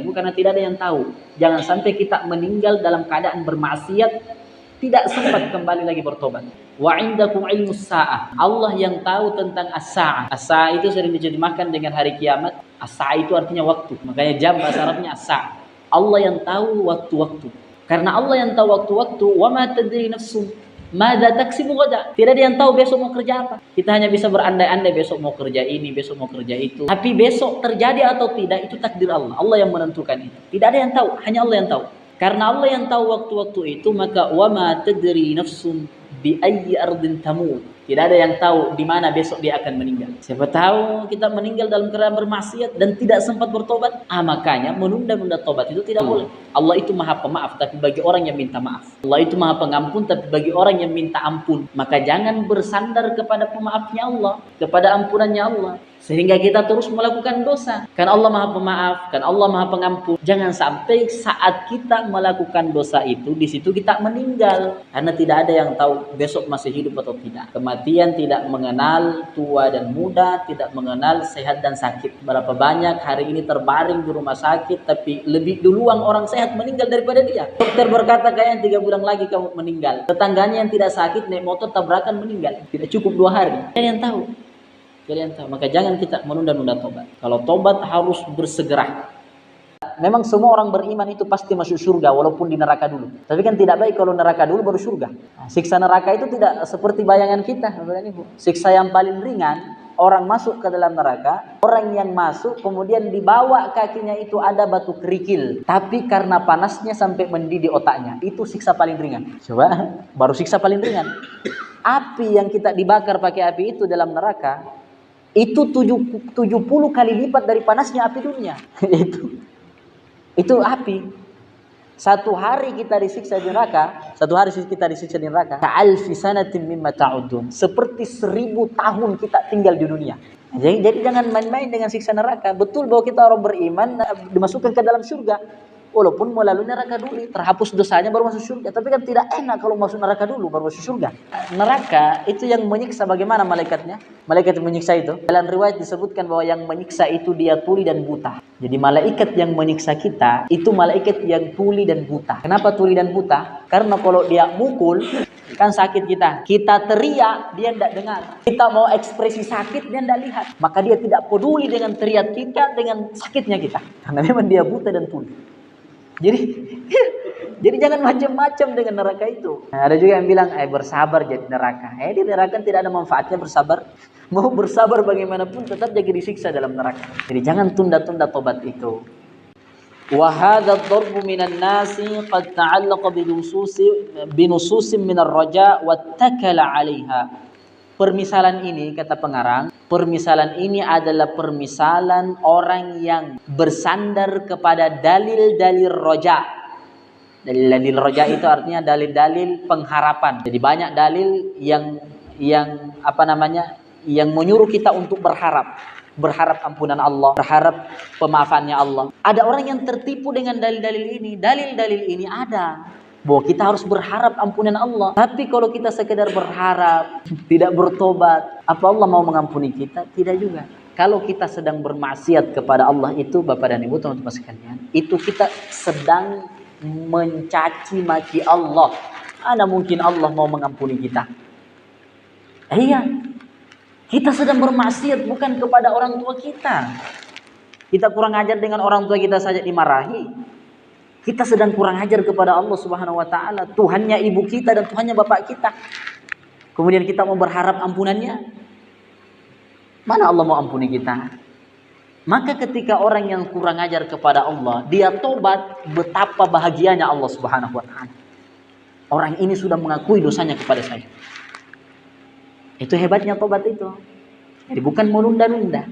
Karena tidak ada yang tahu. Jangan sampai kita meninggal dalam keadaan bermaksiat, tidak sempat kembali lagi bertobat. Wa indakum ilmus sa'ah. Allah yang tahu tentang as-sa'ah. As-sa'ah itu sering diterjemahkan dengan hari kiamat. As-sa'ah itu artinya waktu. Makanya jam bahasa Arabnya as-sa'ah. Allah yang tahu waktu-waktu. Karena Allah yang tahu waktu-waktu, wa ma tadri nafsum madza taksibu ghadan. Tidak ada yang tahu besok mau kerja apa. Kita hanya bisa berandai-andai besok mau kerja ini, besok mau kerja itu. Tapi besok terjadi atau tidak itu takdir Allah. Allah yang menentukan itu. Tidak ada yang tahu, hanya Allah yang tahu. Karena Allah yang tahu waktu-waktu itu, maka wa ma tadri nafsum bi ayyi ardin tamut. Tidak ada yang tahu di mana besok dia akan meninggal. Siapa tahu kita meninggal dalam keadaan bermaksiat dan tidak sempat bertobat. Makanya menunda-nunda tobat itu tidak boleh. Allah itu Maha Pemaaf, tapi bagi orang yang minta maaf. Allah itu Maha Pengampun, tapi bagi orang yang minta ampun. Maka jangan bersandar kepada pemaafnya Allah, kepada ampunannya Allah, sehingga kita terus melakukan dosa. Kan Allah Maha Pemaaf, kan Allah Maha Pengampun. Jangan sampai saat kita melakukan dosa itu, di situ kita meninggal. Karena tidak ada yang tahu besok masih hidup atau tidak. Kematian tidak mengenal tua dan muda, tidak mengenal sehat dan sakit. Berapa banyak hari ini terbaring di rumah sakit, tapi lebih duluan orang sehat meninggal daripada dia. Dokter berkata kayaknya 3 bulan lagi kamu meninggal. Tetangganya yang tidak sakit naik motor tabrakan meninggal. Tidak cukup 2 hari. Kalian tahu? Kalian tahu. Maka jangan kita menunda-nunda tobat. Kalau tobat harus bersegera. Memang semua orang beriman itu pasti masuk surga walaupun di neraka dulu. Tapi kan tidak baik kalau neraka dulu baru surga. Siksa neraka itu tidak seperti bayangan kita. Siksa yang paling ringan, orang masuk ke dalam neraka, orang yang masuk kemudian dibawa kakinya itu ada batu kerikil. Tapi karena panasnya sampai mendidih otaknya. Itu siksa paling ringan. Coba, baru siksa paling ringan. Api yang kita dibakar pakai api itu dalam neraka, itu 70 kali lipat dari panasnya api dunia. Itu api. 1 hari kita disiksa di neraka, 1 hari kita disiksa di neraka, ka'alfi sanatin mimma ta'udun. Seperti 1000 tahun kita tinggal di dunia. Jadi jangan main-main dengan siksa neraka. Betul bahwa kita orang beriman dimasukkan ke dalam surga. Walaupun melalui neraka dulu, terhapus dosanya baru masuk surga. Tapi kan tidak enak kalau masuk neraka dulu baru masuk surga. Neraka itu yang menyiksa, bagaimana malaikatnya? Malaikat yang menyiksa itu, dalam riwayat disebutkan bahwa yang menyiksa itu dia tuli dan buta. Jadi malaikat yang menyiksa kita itu malaikat yang tuli dan buta. Kenapa tuli dan buta? Karena kalau dia mukul kan sakit kita. Kita teriak dia tidak dengar. Kita mau ekspresi sakit dia tidak lihat. Maka dia tidak peduli dengan teriak kita, dengan sakitnya kita. Karena memang dia buta dan tuli. Jadi jangan macam-macam dengan neraka itu. Nah, ada juga yang bilang, bersabar jadi neraka. Di neraka tidak ada manfaatnya bersabar. Mau bersabar bagaimanapun tetap jadi disiksa dalam neraka. Jadi jangan tunda-tunda tobat itu. Wa hadha ad-darbu minan nasi qad ta'allaqa binususin min ar-raja wattakala 'alaiha. Permisalan ini, kata pengarang, permisalan ini adalah permisalan orang yang bersandar kepada dalil-dalil roja. Dalil-dalil roja itu artinya dalil-dalil pengharapan. Jadi banyak dalil yang menyuruh kita untuk berharap ampunan Allah, berharap pemaafannya Allah. Ada orang yang tertipu dengan dalil-dalil ini. Dalil-dalil ini ada bahwa kita harus berharap ampunan Allah. Tapi kalau kita sekedar berharap, tidak bertobat, apa Allah mau mengampuni kita? Tidak juga. Kalau kita sedang bermaksiat kepada Allah itu, Bapak dan Ibu, teman-teman sekalian, itu kita sedang mencaci maki Allah. Mana mungkin Allah mau mengampuni kita? Iya. Kita sedang bermaksiat bukan kepada orang tua kita. Kita kurang ajar dengan orang tua kita saja dimarahi. Kita sedang kurang ajar kepada Allah Subhanahu wa taala, Tuhannya ibu kita dan Tuhannya bapak kita. Kemudian kita mau berharap ampunannya. Mana Allah mau ampuni kita? Maka ketika orang yang kurang ajar kepada Allah, dia tobat, betapa bahagianya Allah Subhanahu wa taala. Orang ini sudah mengakui dosanya kepada saya. Itu hebatnya tobat itu. Jadi bukan menunda-nunda.